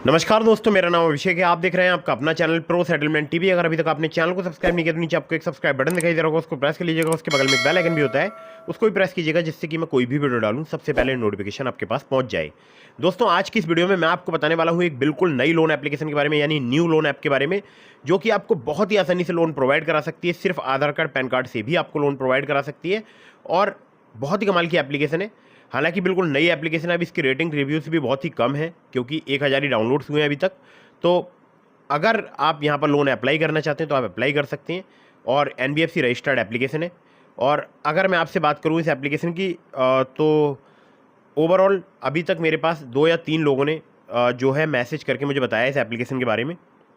नमस्कार दोस्तों, मेरा नाम अभिषेक है। आप देख रहे हैं आपका अपना चैनल प्रो सेटलमेंट टीवी। अगर अभी तक आपने चैनल को सब्सक्राइब नहीं किया तो नीचे आपको एक सब्सक्राइब बटन दिखाई दे रहा होगा, उसको प्रेस कर लीजिएगा। उसके बगल में एक बेल आइकन भी होता है, उसको भी प्रेस कीजिएगा, जिससे कि मैं कोई भी वीडियो डालूं सबसे पहले नोटिफिकेशन आपके पास पहुंच जाए। दोस्तों, आज की इस वीडियो में मैं आपको बताने वाला हूं एक बिल्कुल नई लोन एप्लीकेशन के बारे में, यानी न्यू लोन ऐप के बारे में, जो कि आपको बहुत ही आसानी से लोन प्रोवाइड करा सकती है। सिर्फ आधार कार्ड पैन कार्ड से भी आपको लोन प्रोवाइड करा सकती है और बहुत ही कमाल की एप्लीकेशन है। हालांकि बिल्कुल नई एप्लीकेशन है, अब इसकी रेटिंग रिव्यूज़ भी बहुत ही कम है क्योंकि 1000 ही डाउनलोड्स हुए हैं अभी तक। तो अगर आप यहाँ पर लोन अप्लाई करना चाहते हैं तो आप अप्लाई कर सकते हैं और एनबीएफसी रजिस्टर्ड एप्लीकेशन है। और अगर मैं आपसे बात करूँ इस एप्लीकेशन की तो ओवरऑल अभी तक मेरे पास 2 या 3 लोगों ने जो है मैसेज करके मुझे बताया इस एप्लीकेशन के बारे में।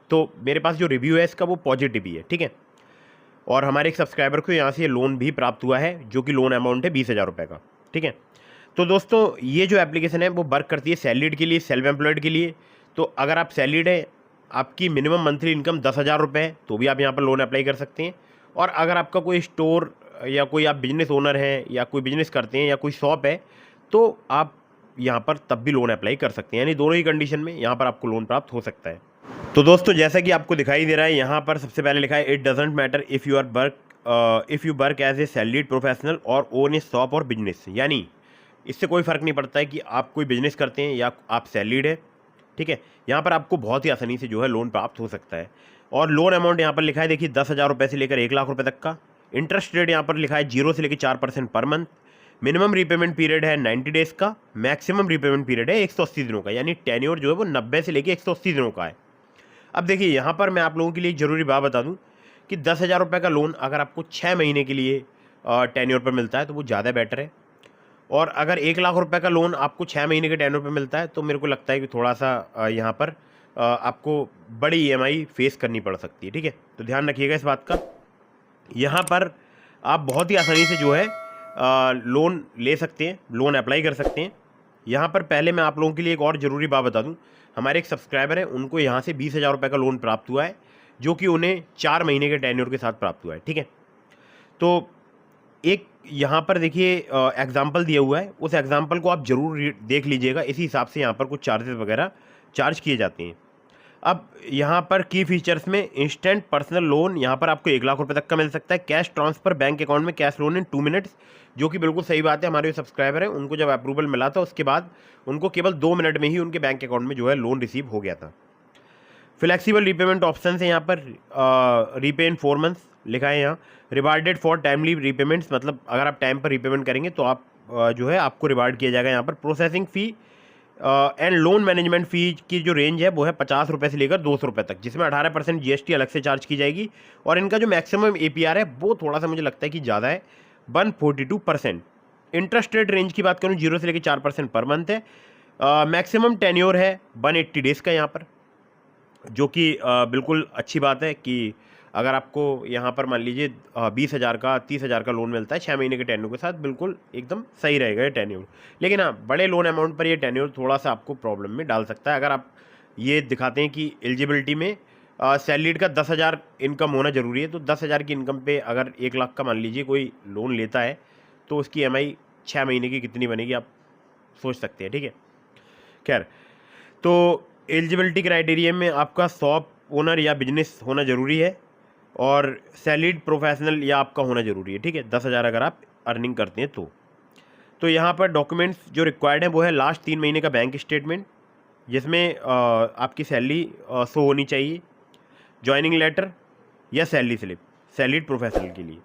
तो मेरे पास जो रिव्यू है इसका वो पॉजिटिव ही है, ठीक है। और हमारे एक सब्सक्राइबर को यहाँ से लोन भी प्राप्त हुआ है, जो कि लोन अमाउंट है 20,000 रुपये का, ठीक है। तो दोस्तों, ये जो एप्लीकेशन है वो वर्क करती है सैलरीड के लिए, सेल्फ एम्प्लॉयड के लिए। तो अगर आप सैलरीड है, आपकी मिनिमम मंथली इनकम 10,000 रुपये है, तो भी आप यहाँ पर लोन अप्लाई कर सकते हैं। और अगर आपका कोई स्टोर या कोई आप बिजनेस ओनर हैं या कोई बिजनेस करते हैं या कोई शॉप है, तो आप यहाँ पर तब भी लोन अप्लाई कर सकते हैं। यानी दोनों ही कंडीशन में यहाँ पर आपको लोन प्राप्त हो सकता है। तो दोस्तों, जैसा कि आपको दिखाई दे रहा है, यहाँ पर सबसे पहले लिखा है it doesn't matter if you work as a salaried professional or own a shop or business. यानी इससे कोई फ़र्क नहीं पड़ता है कि आप कोई बिजनेस करते हैं या आप सैलरीड है, ठीक है। यहाँ पर आपको बहुत ही आसानी से जो है लोन प्राप्त हो सकता है। और लोन अमाउंट यहाँ पर लिखा है, देखिए 10,000 रुपये से लेकर 1 लाख रुपये तक का। इंटरेस्ट रेट यहाँ पर लिखा है 0 से लेकर 4% per month. Minimum repayment period है 90 डेज़ का। मैक्सिमम रीपेमेंट पीरियड है 180 दिनों का, यानी टेन्योर जो है वो 90 से लेकर 180 दिनों का है। अब देखिए, यहाँ पर मैं आप लोगों के लिए एक ज़रूरी बात बता दूँ कि 10,000 रुपये का लोन अगर आपको 6 महीने के लिए टेन्योर पर मिलता है तो वो ज़्यादा बेटर है। और अगर 1 लाख रुपए का लोन आपको 6 महीने के टेन्योर पे मिलता है तो मेरे को लगता है कि थोड़ा-सा यहाँ पर आपको बड़ी ईएमआई फेस करनी पड़ सकती है, ठीक है? तो ध्यान रखिएगा इस बात का। यहाँ पर आप बहुत ही आसानी से जो है लोन ले सकते हैं, लोन अप्लाई कर सकते हैं। यहाँ पर पहले मैं आप लोगों के लिए एक और ज़रूरी बात बता दूँ। हमारे एक सब्सक्राइबर हैं, उनको यहाँ से 20,000 रुपये का लोन प्राप्त हुआ है, जो कि उन्हें 4 महीने के टेन्योर के साथ प्राप्त हुआ है, ठीक है? तो एक यहाँ पर देखिए एग्जाम्पल दिया हुआ है, उस एग्जाम्पल को आप ज़रूर देख लीजिएगा। इसी हिसाब से यहाँ पर कुछ चार्जेस वगैरह चार्ज किए जाते हैं। अब यहाँ पर की फीचर्स में इंस्टेंट पर्सनल लोन यहाँ पर आपको 1 लाख रुपए तक का मिल सकता है। कैश ट्रांसफ़र बैंक अकाउंट में, कैश लोन इन 2 मिनट्स, जो कि बिल्कुल सही बात है। हमारे जो सब्सक्राइबर हैं उनको जब अप्रूवल मिला था उसके बाद उनको केवल 2 मिनट में ही उनके बैंक अकाउंट में जो है लोन रिसीव हो गया था। फ्लेक्सिबल रीपेमेंट ऑप्शन है यहाँ पर। रीपे इन 4 मंथ्स लिखा है यहाँ। रिवार्डेड फॉर टाइमली रीपेमेंट्स, मतलब अगर आप टाइम पर रीपेमेंट करेंगे तो आप जो है आपको रिवार्ड किया जाएगा यहाँ पर। Processing fee and loan management fee की जो रेंज है वो है 50 रुपये से लेकर 200 रुपये तक, जिसमें 18% जीएसटी अलग से चार्ज की जाएगी। और इनका जो मैक्सिमम एपीआर है वो थोड़ा सा मुझे लगता है कि ज़्यादा है, 142%। इंटरेस्ट रेट रेंज की बात करूँ, 0 से लेकर 4% पर मंथ है। मैक्सिमम टेन्योर है 180 डेज़ का यहाँ पर, जो कि बिल्कुल अच्छी बात है कि अगर आपको यहाँ पर मान लीजिए 20,000 का 30,000 का लोन मिलता है 6 महीने के टेन्योर के साथ, बिल्कुल एकदम सही रहेगा ये टेन्योर। लेकिन हाँ, बड़े लोन अमाउंट पर ये टेन्योर थोड़ा सा आपको प्रॉब्लम में डाल सकता है। अगर आप ये दिखाते हैं कि एलिजिबिलिटी में सैलरीड का 10,000 इनकम होना ज़रूरी है, तो 10,000 की इनकम पे अगर 1 लाख का मान लीजिए कोई लोन लेता है तो उसकी ईएमआई 6 महीने की कितनी बनेगी आप सोच सकते हैं, ठीक है। खैर, तो एलिजिबिलिटी क्राइटेरिया में आपका शॉप ओनर या बिजनेस होना ज़रूरी है और सैलरीड प्रोफेशनल या आपका होना ज़रूरी है, ठीक है। 10,000 अगर आप अर्निंग करते हैं तो यहाँ पर डॉक्यूमेंट्स जो रिक्वायर्ड हैं वो है लास्ट 3 महीने का बैंक स्टेटमेंट, जिसमें आपकी सैलरी शो होनी चाहिए। जॉइनिंग लेटर या सैलरी स्लिप सैलरीड प्रोफेशनल के लिए।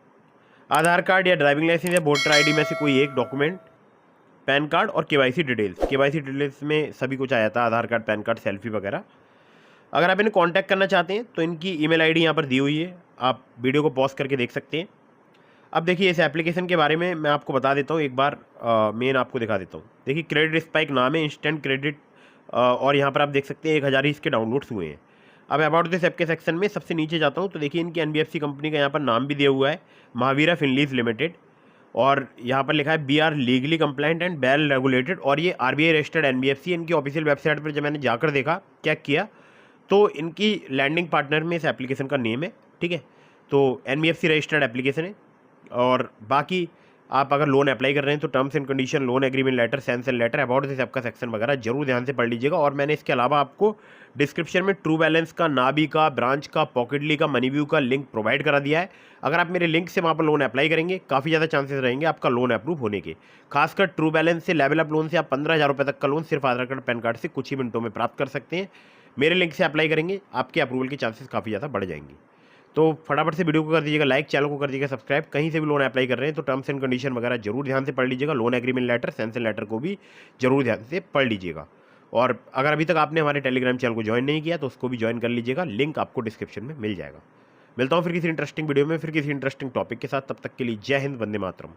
आधार कार्ड या ड्राइविंग लाइसेंस या वोटर आईडी में से कोई एक डॉक्यूमेंट। पैन कार्ड और केवाईसी डिटेल्स में सभी कुछ आ जाता है, आधार कार्ड, पैन कार्ड, सेल्फी वगैरह। अगर आप इन्हें कांटेक्ट करना चाहते हैं तो इनकी ईमेल आईडी यहाँ पर दी हुई है, आप वीडियो को पॉज करके देख सकते हैं। अब देखिए, इस एप्लीकेशन के बारे में मैं आपको बता देता हूँ एक बार, मेन आपको दिखा देता हूँ। देखिए, क्रेडिट स्पाइक नाम है, इंस्टेंट क्रेडिट, और यहाँ पर आप देख सकते हैं 1000 ही इसके डाउनलोड्स हुए हैं। अब अबाउट दिस ऐप के सेक्शन में सबसे नीचे जाता हूँ तो देखिए इनकी एनबीएफसी कंपनी का यहाँ पर नाम भी दिया हुआ है, महावीरा फिनलीज लिमिटेड। और यहाँ पर लिखा है we are legally compliant and well regulated, और ये आरबीआई रजिस्टर्ड एनबीएफसी। इनकी ऑफिशियल वेबसाइट पर जब मैंने जाकर देखा, चेक किया, तो इनकी लैंडिंग पार्टनर में इस एप्लीकेशन का नेम है, ठीक है। तो एनबीएफसी रजिस्टर्ड एप्लीकेशन है। और बाकी आप अगर लोन अप्लाई कर रहे हैं तो terms and condition, loan agreement letter, sanction letter, about this आपका सेक्शन वगैरह जरूर ध्यान से पढ़ लीजिएगा। और मैंने इसके अलावा आपको डिस्क्रिप्शन में ट्रू बैलेंस का, नाबी का, ब्रांच का, पॉकेटली का, मनीव्यू का लिंक प्रोवाइड करा दिया है। अगर आप मेरे लिंक से वहाँ पर लोन अप्लाई करेंगे, काफ़ी ज़्यादा चांसेस रहेंगे आपका लोन अप्रूव होने के। खासकर ट्रू बैलेंस से, लेवल अप लोन से आप 15,000 रुपये तक का लोन सिर्फ आधार कार्ड, पैन कार्ड से कुछ ही मिनटों में प्राप्त कर सकते हैं। मेरे लिंक से अप्लाई करेंगे, आपके अप्रूवल के चांसेस काफ़ी ज़्यादा बढ़ जाएंगे। तो फटाफट से वीडियो को कर दीजिएगा लाइक, चैनल को कर दीजिएगा सब्सक्राइब। कहीं से भी लोन अप्लाई कर रहे हैं तो टर्म्स एंड कंडीशन वगैरह जरूर ध्यान से पढ़ लीजिएगा। Loan agreement letter, sanction letter को भी जरूर ध्यान से पढ़ लीजिएगा। और अगर अभी तक आपने हमारे टेलीग्राम चैनल को ज्वाइन नहीं किया तो उसको भी ज्वाइन कर लीजिएगा, लिंक आपको डिस्क्रिप्शन में मिल जाएगा। मिलता हूँ फिर किसी इंटरेस्टिंग वीडियो में, फिर किसी इंटरेस्टिंग टॉपिक के साथ। तब तक के लिए जय हिंद, वंदे मातरम।